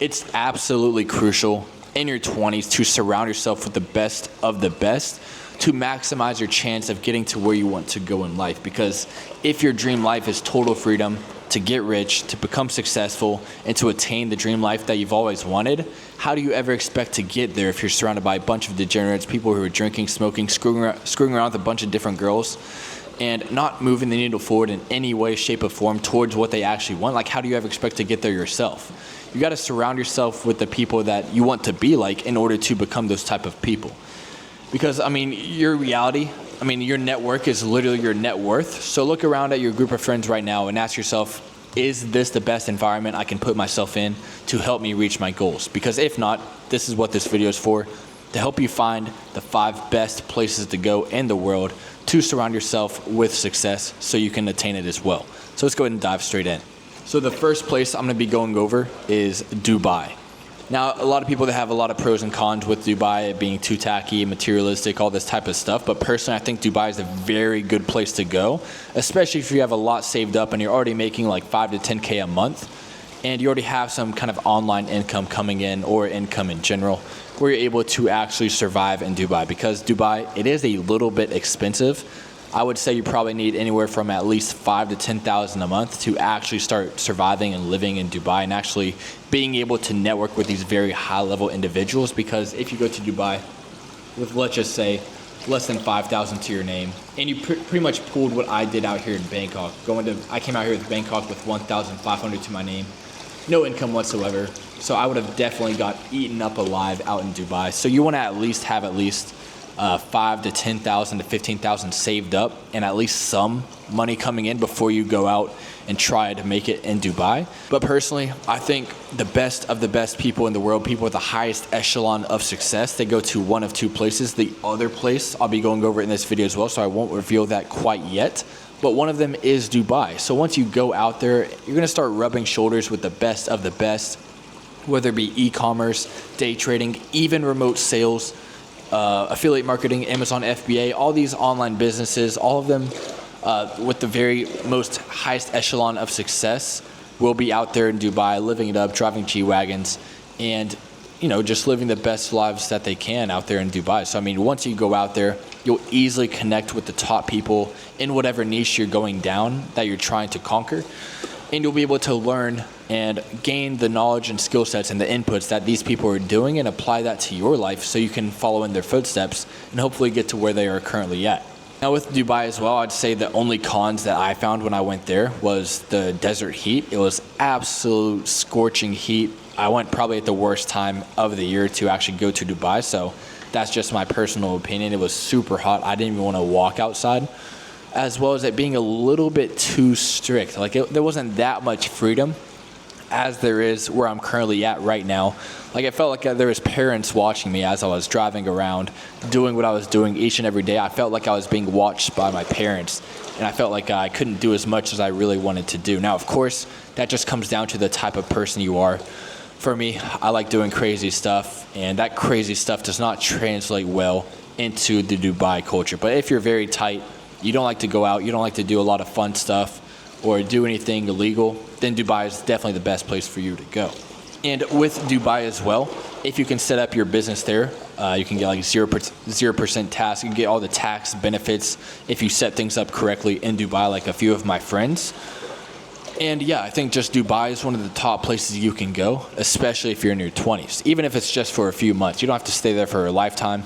It's absolutely crucial in your 20s to surround yourself with the best of the best to maximize your chance of getting to where you want to go in life. Because if your dream life is total freedom, to get rich, to become successful, and to attain the dream life that you've always wanted, how do you ever expect to get there if you're surrounded by a bunch of degenerates, people who are drinking, smoking, screwing around with a bunch of different girls, and not moving the needle forward in any way, shape, or form towards what they actually want? Like, how do you ever expect to get there yourself? You got to surround yourself with the people that you want to be like in order to become those type of people. Because, your reality, your network is literally your net worth. So look around at your group of friends right now and ask yourself, is this the best environment I can put myself in to help me reach my goals? Because if not, this is what this video is for, to help you find the 5 best places to go in the world to surround yourself with success so you can attain it as well. So let's go ahead and dive straight in. So the first place I'm going to be going over is Dubai. Now, a lot of people that have a lot of pros and cons with Dubai, it being too tacky, materialistic, all this type of stuff. But personally, I think Dubai is a very good place to go, especially if you have a lot saved up and you're already making like 5 to 10K a month, and you already have some kind of online income coming in or income in general, where you're able to actually survive in Dubai. Because Dubai, it is a little bit expensive. I would say you probably need anywhere from at least $5,000 to $10,000 a month to actually start surviving and living in Dubai and actually being able to network with these very high-level individuals. Because if you go to Dubai with, let's just say, less than $5,000 to your name, and you pretty much pulled what I did out here in Bangkok. I came out here with Bangkok with $1,500 to my name, no income whatsoever. So I would have definitely got eaten up alive out in Dubai. So you want to at least have $5,000 to $10,000 to $15,000 saved up and at least some money coming in before you go out and try to make it in Dubai. But personally, I think the best of the best people in the world, people with the highest echelon of success, they go to one of 2 places. The other place I'll be going over in this video as well, so I won't reveal that quite yet. But one of them is Dubai. So once you go out there, you're going to start rubbing shoulders with the best of the best, whether it be e-commerce, day trading, even remote sales, affiliate marketing, Amazon FBA, all these online businesses, all of them with the very most highest echelon of success will be out there in Dubai, living it up, driving G-Wagons, and just living the best lives that they can out there in Dubai. So once you go out there, you'll easily connect with the top people in whatever niche you're going down that you're trying to conquer. And you'll be able to learn and gain the knowledge and skill sets and the inputs that these people are doing and apply that to your life so you can follow in their footsteps and hopefully get to where they are currently at. Now with Dubai as well, I'd say the only cons that I found when I went there was the desert heat. It was absolute scorching heat. I went probably at the worst time of the year to actually go to Dubai, so that's just my personal opinion. It was super hot. I didn't even want to walk outside. As well as it being a little bit too strict. There wasn't that much freedom as there is where I'm currently at right now. I felt like there was parents watching me as I was driving around, doing what I was doing each and every day. I felt like I was being watched by my parents, and I felt like I couldn't do as much as I really wanted to do. Now, of course, that just comes down to the type of person you are. For me, I like doing crazy stuff, and that crazy stuff does not translate well into the Dubai culture. But if you're very tight, you don't like to go out, you don't like to do a lot of fun stuff or do anything illegal, then Dubai is definitely the best place for you to go. And with Dubai as well, if you can set up your business there, you can get 0% tax. You can get all the tax benefits if you set things up correctly in Dubai, like a few of my friends. And yeah, I think just Dubai is one of the top places you can go, especially if you're in your 20s. Even if it's just for a few months. You don't have to stay there for a lifetime.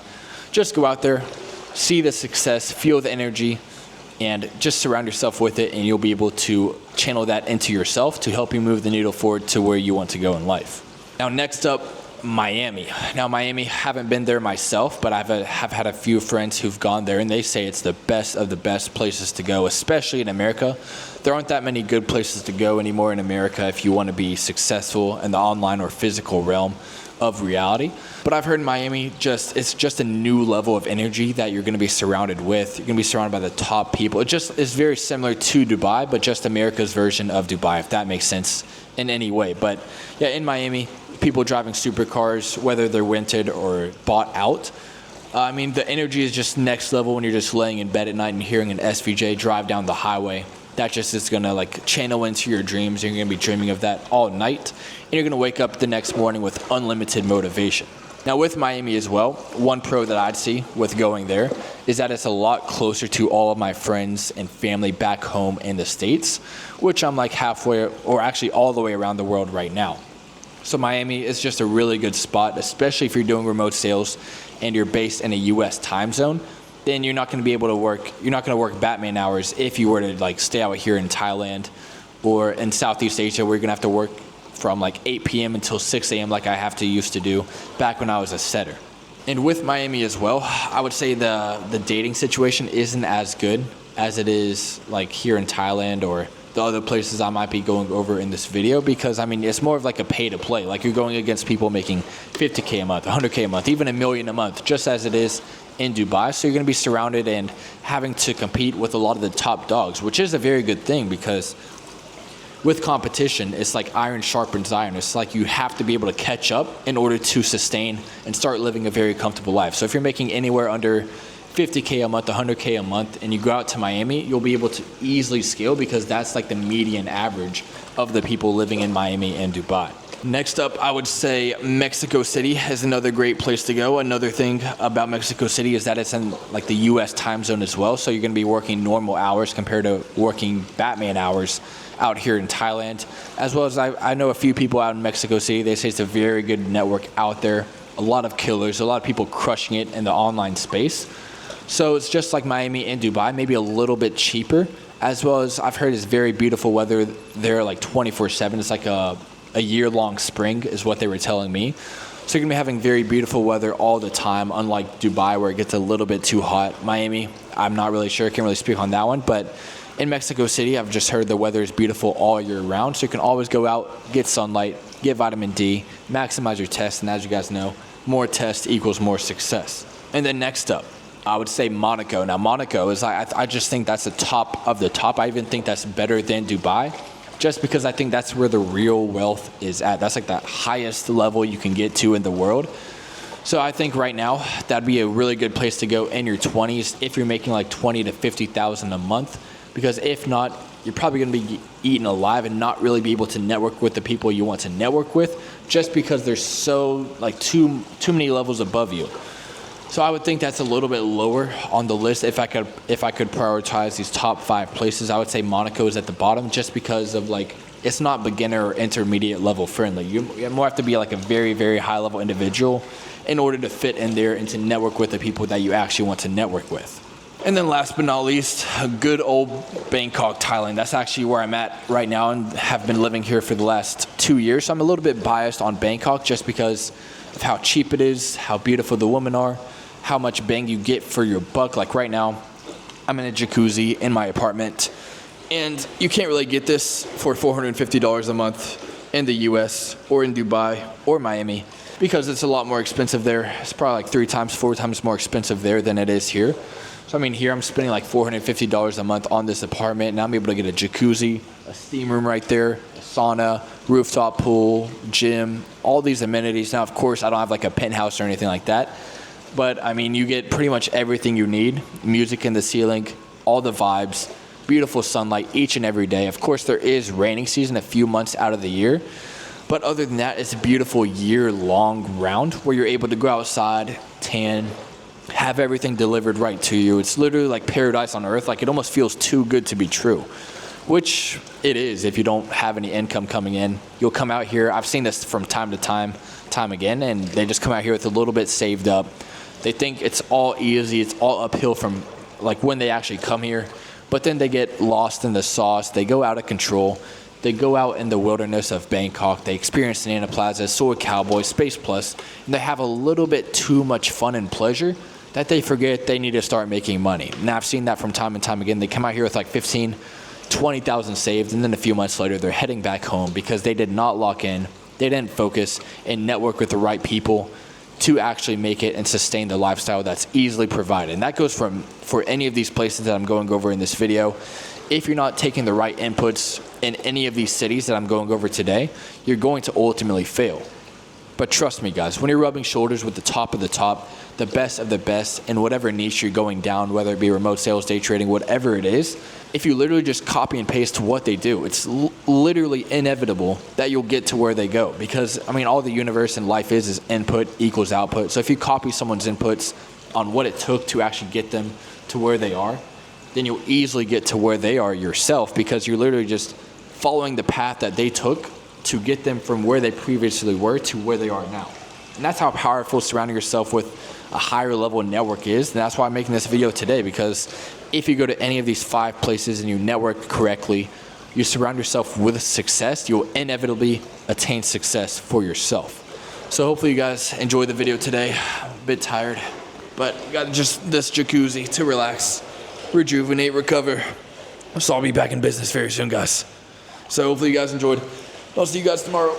Just go out there, see the success, feel the energy, and just surround yourself with it, and you'll be able to channel that into yourself to help you move the needle forward to where you want to go in life. Now, next up, Miami. Now, Miami, haven't been there myself, but have had a few friends who've gone there, and they say it's the best of the best places to go, especially in America. There aren't that many good places to go anymore in America if you want to be successful in the online or physical realm of reality. But I've heard in Miami, it's just a new level of energy that you're going to be surrounded with. You're going to be surrounded by the top people. It just is very similar to Dubai, but just America's version of Dubai, if that makes sense in any way. But yeah, in Miami, people driving supercars, whether they're rented or bought out. The energy is just next level when you're just laying in bed at night and hearing an SVJ drive down the highway that just is gonna like channel into your dreams. You're gonna be dreaming of that all night, and you're gonna wake up the next morning with unlimited motivation. Now with Miami as well, one pro that I'd see with going there is that it's a lot closer to all of my friends and family back home in the States, which I'm like halfway, or actually all the way around the world right now. So Miami is just a really good spot, especially if you're doing remote sales and you're based in a US time zone. Then you're not going to be able to work, you're not going to work Batman hours if you were to like stay out here in Thailand or in Southeast Asia, where you're going to have to work from like 8 p.m. until 6 a.m. like I have to used to do back when I was a setter. And with Miami as well, I would say the dating situation isn't as good as it is like here in Thailand or the other places I might be going over in this video, because I mean it's more of like a pay to play. Like you're going against people making 50K a month, 100K a month, even $1 million a month, just as it is in Dubai. So you're going to be surrounded and having to compete with a lot of the top dogs, which is a very good thing, because with competition, it's like iron sharpens iron. It's like you have to be able to catch up in order to sustain and start living a very comfortable life. So if you're making anywhere under 50K a month, 100K a month, and you go out to Miami, you'll be able to easily scale, because that's like the median average of the people living in Miami and Dubai. Next up, I would say Mexico City is another great place to go. Another thing about Mexico City is that it's in like the US time zone as well. So you're going to be working normal hours compared to working Batman hours out here in Thailand. As well as I know a few people out in Mexico City. They say it's a very good network out there. A lot of killers, a lot of people crushing it in the online space. So it's just like Miami and Dubai, maybe a little bit cheaper. As well as I've heard it's very beautiful weather there, like 24/7. It's like a year-long spring is what they were telling me. So you're going to be having very beautiful weather all the time, unlike Dubai where it gets a little bit too hot. Miami, I'm not really sure. I can't really speak on that one. But in Mexico City, I've just heard the weather is beautiful all year round. So you can always go out, get sunlight, get vitamin D, maximize your tests. And as you guys know, more tests equals more success. And then next up, I would say Monaco. Now, Monaco is, I just think that's the top of the top. I even think that's better than Dubai, just because I think that's where the real wealth is at. That's like the highest level you can get to in the world. So I think right now that'd be a really good place to go in your 20s if you're making like 20 to 50,000 a month, because if not, you're probably going to be eaten alive and not really be able to network with the people you want to network with, just because there's so like too many levels above you. So I would think that's a little bit lower on the list. If I could prioritize these top 5 places, I would say Monaco is at the bottom, just because of like it's not beginner or intermediate level friendly. You more have to be like a very, very high level individual in order to fit in there and to network with the people that you actually want to network with. And then last but not least, a good old Bangkok, Thailand. That's actually where I'm at right now and have been living here for the last 2 years. So I'm a little bit biased on Bangkok just because of how cheap it is, how beautiful the women are, how much bang you get for your buck. Like right now, I'm in a jacuzzi in my apartment, and you can't really get this for $450 a month in the US or in Dubai or Miami, because it's a lot more expensive there. It's probably like 3 times, 4 times more expensive there than it is here. So I mean, here I'm spending like $450 a month on this apartment, and I'm able to get a jacuzzi, a steam room right there, a sauna, rooftop pool, gym, all these amenities. Now, of course, I don't have like a penthouse or anything like that, but I mean, you get pretty much everything you need. Music in the ceiling, all the vibes, beautiful sunlight each and every day. Of course, there is raining season a few months out of the year, but other than that, it's a beautiful year-long round where you're able to go outside, tan, have everything delivered right to you. It's literally like paradise on earth. Like it almost feels too good to be true, which it is if you don't have any income coming in. You'll come out here. I've seen this from time to time again, and they just come out here with a little bit saved up. They think it's all easy, it's all uphill from like when they actually come here, but then they get lost in the sauce. They go out of control. They go out in the wilderness of Bangkok. They experience Nana Plaza, Soy Cowboy, Space Plus, and they have a little bit too much fun and pleasure that they forget they need to start making money. Now, I've seen that from time and time again. They come out here with like 15, 20,000 saved, and then a few months later, they're heading back home because they did not lock in, they didn't focus and network with the right people to actually make it and sustain the lifestyle that's easily provided. And that goes for any of these places that I'm going over in this video. If you're not taking the right inputs in any of these cities that I'm going over today, you're going to ultimately fail. But trust me, guys, when you're rubbing shoulders with the top of the top, the best of the best in whatever niche you're going down, whether it be remote sales, day trading, whatever it is, if you literally just copy and paste what they do, it's literally inevitable that you'll get to where they go. Because, I mean, all the universe and life is input equals output. So if you copy someone's inputs on what it took to actually get them to where they are, then you'll easily get to where they are yourself, because you're literally just following the path that they took to get them from where they previously were to where they are now. And that's how powerful surrounding yourself with a higher level network is. And that's why I'm making this video today, because if you go to any of these 5 places and you network correctly, you surround yourself with success, you'll inevitably attain success for yourself. So hopefully you guys enjoyed the video today. I'm a bit tired, but got just this jacuzzi to relax, rejuvenate, recover. So I'll be back in business very soon, guys. So hopefully you guys enjoyed. I'll see you guys tomorrow.